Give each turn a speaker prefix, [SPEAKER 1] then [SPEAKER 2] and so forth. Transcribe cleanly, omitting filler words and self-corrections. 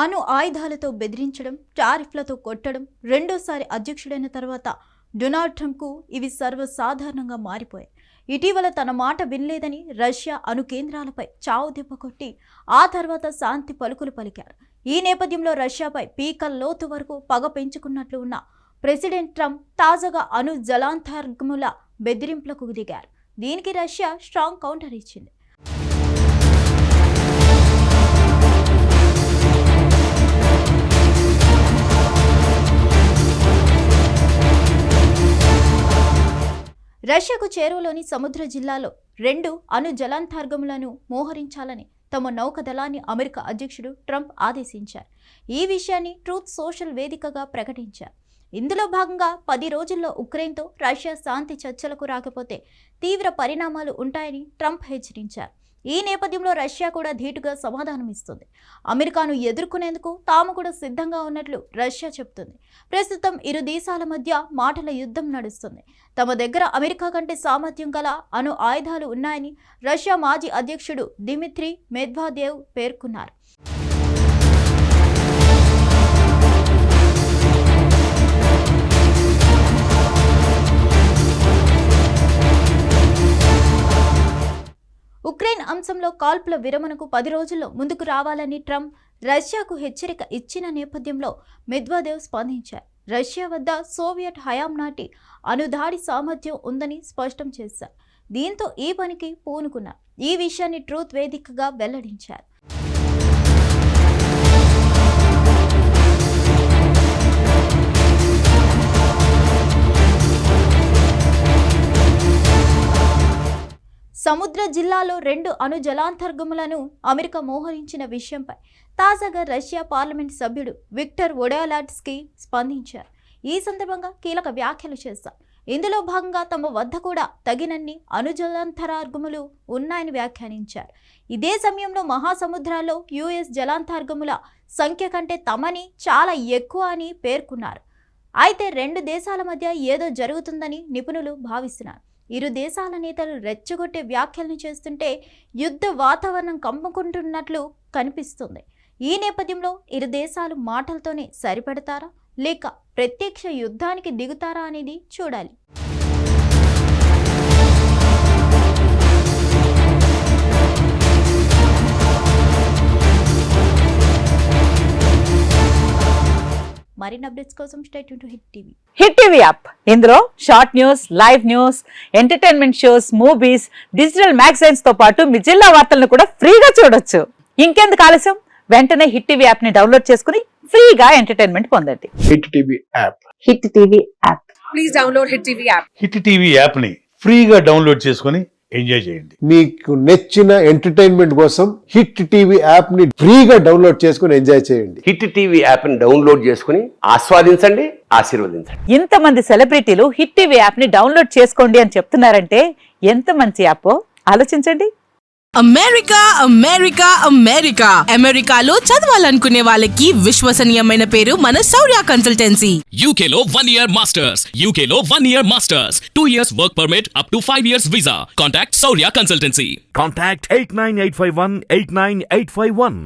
[SPEAKER 1] అణు ఆయుధాలతో బెదిరించడం, టారిఫ్లతో కొట్టడం, రెండోసారి అధ్యక్షుడైన తర్వాత డొనాల్డ్ ట్రంప్కు ఇవి సర్వసాధారణంగా మారిపోయాయి. ఇటీవల తన మాట వినలేదని రష్యా అణు కేంద్రాలపై చావుదెబ్బ కొట్టి ఆ తర్వాత శాంతి పలుకులు పలికారు. ఈ నేపథ్యంలో రష్యాపై పీకల లోతు వరకు పగ పెంచుకున్నట్లు ఉన్న ప్రెసిడెంట్ ట్రంప్ తాజాగా అణు జలాంతర్గముల బెదిరింపులకు దిగారు. దీనికి రష్యా స్ట్రాంగ్ కౌంటర్ ఇచ్చింది. రష్యాకు చేరువలోని సముద్ర జిల్లాలో 2 అణు జలాంతర్గములను మోహరించాలని తమ నౌకదళాన్ని అమెరికా అధ్యక్షుడు ట్రంప్ ఆదేశించారు. ఈ విషయాన్ని ట్రూత్ సోషల్ వేదికగా ప్రకటించారు. ఇందులో భాగంగా 10 రోజుల్లో ఉక్రెయిన్తో రష్యా శాంతి చర్చలకు రాకపోతే తీవ్ర పరిణామాలు ఉంటాయని ట్రంప్ హెచ్చరించారు. ఈ నేపథ్యంలో రష్యా కూడా ధీటుగా సమాధానమిస్తుంది. అమెరికాను ఎదుర్కొనేందుకు తాము కూడా సిద్ధంగా ఉన్నట్లు రష్యా చెబుతుంది. ప్రస్తుతం ఇరు దేశాల మధ్య మాటల యుద్ధం నడుస్తుంది. తమ దగ్గర అమెరికా కంటే సామర్థ్యం గల అణు ఆయుధాలు ఉన్నాయని రష్యా మాజీ అధ్యక్షుడు దిమిత్రీ మెద్వెదేవ్ పేర్కొన్నారు. ఉక్రెయిన్ అంశంలో కాల్పుల విరమణకు 10 రోజుల్లో ముందుకు రావాలని ట్రంప్ రష్యాకు హెచ్చరిక ఇచ్చిన నేపథ్యంలో మెద్వెదేవ్ స్పందించారు. రష్యా వద్ద సోవియట్ హయాం నాటి అణుదాడి సామర్థ్యం ఉందని స్పష్టం చేశారు. దీంతో ఈ పనికి పూనుకున్నారు. ఈ విషయాన్ని ట్రూత్ వేదికగా వెల్లడించారు. సముద్ర జిల్లాలో 2 అణు జలాంతర్గములను అమెరికా మోహరించిన విషయంపై తాజాగా రష్యా పార్లమెంట్ సభ్యుడు విక్టర్ వొడాలాడ్స్కీ స్పందించారు. ఈ సందర్భంగా కీలక వ్యాఖ్యలు చేశారు. ఇందులో భాగంగా తమ వద్ద కూడా తగినన్ని అణు జలాంతర్గములు ఉన్నాయని వ్యాఖ్యానించారు. ఇదే సమయంలో మహాసముద్రాల్లో యుఎస్ జలాంతర్గముల సంఖ్య కంటే తమని చాలా ఎక్కువ అని పేర్కొన్నారు. అయితే 2 దేశాల మధ్య ఏదో జరుగుతుందని నిపుణులు భావిస్తున్నారు. ఇరు దేశాల నేతలు రెచ్చగొట్టే వ్యాఖ్యలను చేస్తుంటే యుద్ధ వాతావరణం కమ్ముకుంటున్నట్లు కనిపిస్తుంది. ఈ నేపథ్యంలో ఇరు దేశాలు మాటలతోనే సరిపెడతారా లేక ప్రత్యక్ష యుద్ధానికి దిగుతారా అనేది చూడాలి. మరిన్ని అప్డేట్స్ కోసం stay tune to hit TV.
[SPEAKER 2] Hit TV app, ఇందులో short news, live news, entertainment shows, movies, digital magazines తో పాటు మీ జిల్లా వార్తలను కూడా ఫ్రీగా చూడొచ్చు. ఇంకెందుకు ఆలస్యం, వెంటనే హిట్ టీవీ యాప్ ని డౌన్లోడ్ చేసుకుని ఫ్రీగా ఎంటర్టైన్మెంట్ పొందండి.
[SPEAKER 3] Hit TV app.
[SPEAKER 2] Hit TV app.
[SPEAKER 4] Please download hit TV app.
[SPEAKER 5] Hit TV app ని ఫ్రీగా డౌన్లోడ్ చేసుకుని ఎంజాయ్ చేయండి.
[SPEAKER 3] మీకు నచ్చిన ఎంటర్టైన్మెంట్ కోసం హిట్ టీవీ యాప్ ని ఫ్రీగా డౌన్లోడ్ చేసుకుని ఎంజాయ్ చేయండి.
[SPEAKER 6] హిట్ టీవీ యాప్ ని డౌన్లోడ్ చేసుకుని ఆస్వాదించండి, ఆశీర్వదించండి.
[SPEAKER 2] ఇంతమంది సెలబ్రిటీలు హిట్ టీవీ యాప్ ని డౌన్లోడ్ చేసుకోండి అని చెప్తున్నారంటే ఎంత మంచి యాప్ ఆలోచించండి.
[SPEAKER 4] అమెరికా అమెరికా అమెరికా అమెరికాలో చదవాలనుకునే వాళ్ళకి విశ్వసనీయమైన పేరు మన శౌర్య కన్సల్టెన్సీ.
[SPEAKER 7] UK లో 1 year masters, UK లో 1 year masters, 2 years work permit up to 5 years visa. Contact Shaurya Consultancy.
[SPEAKER 8] Contact 89851 89851.